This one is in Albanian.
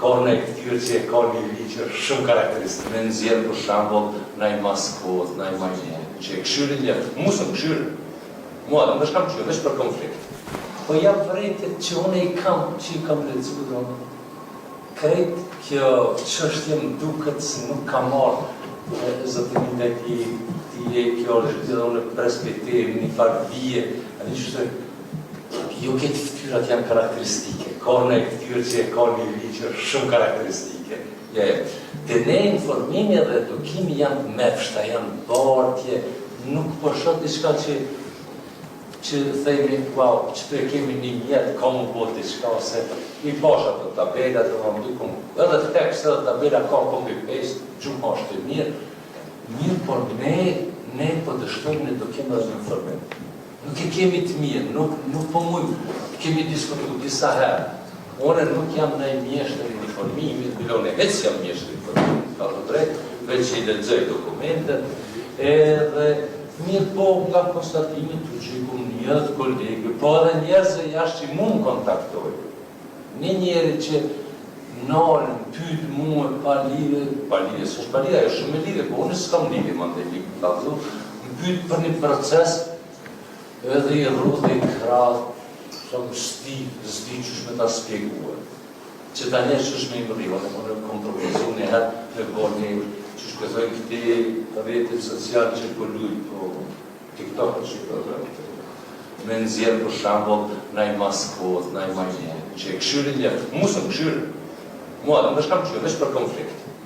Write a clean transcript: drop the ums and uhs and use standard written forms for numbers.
ka në këtyrë që e ka një liqër shumë karakteristik. Me nëzjerë për shambull në i maskot, në i majnje, që e këshyri një, musëm këshyri. Mua dhe më shkam këshyri, vesh për konflikt. Po jam vërejtet që unë i kam, që i kam lecu dhe unë. Krejt kjo qështje më duket se nuk ka marrë zëtëmin dhe ti e kjo është dhe unë perspektiv, një farë bije, a një qështë jo këtë ftyrat janë karakteristike, ka në këtyrë që e ka një liqër shumë karakteristike. Të ne informimi dhe edukimi janë mefshta, janë bartje, nuk përshot diçka që thejmi, wow, që të e kemi një mjetë, ka më botë diçka, ose i pasha të tabelat, dhe më dukum, edhe tekst edhe tabela ka copy-paste, gjumë është të mirë, por ne po dështojmë në edukim dhe në informim. Nuk e kemi të mirë, nuk po mujmë, kemi diskutu disa herë. One nuk jam në i mjeshtër i informimit, bilone veç jam mjeshtër i informimit, ka të drejt, veç që i lexoj dokumentet, edhe mirë po nga konstatimit të gjykum njët kolegë, po edhe njerëzve jashtë që mund kontaktoj. Një njeri që nalën, pyt mu e pa lidhe, së është pa lidhe, ajo shumë e lidhe, po unë s'kam lidhe, më ndë më pyt për një proces, edhe i rrudhe i kratë, shumë zdi që shme ta spjeguar. Që ta njerë që shme i më rriva, në më kontroversu një herë, në bërë një që shkëzojnë këti rrjetit social që pëlluj po TikTok që i përre. Me nëzjerë për shambull në i maskot, në i majnje, që e këshyri një, musëm këshyri. Mua dhe më shkam këshyri, vesh për konflikt.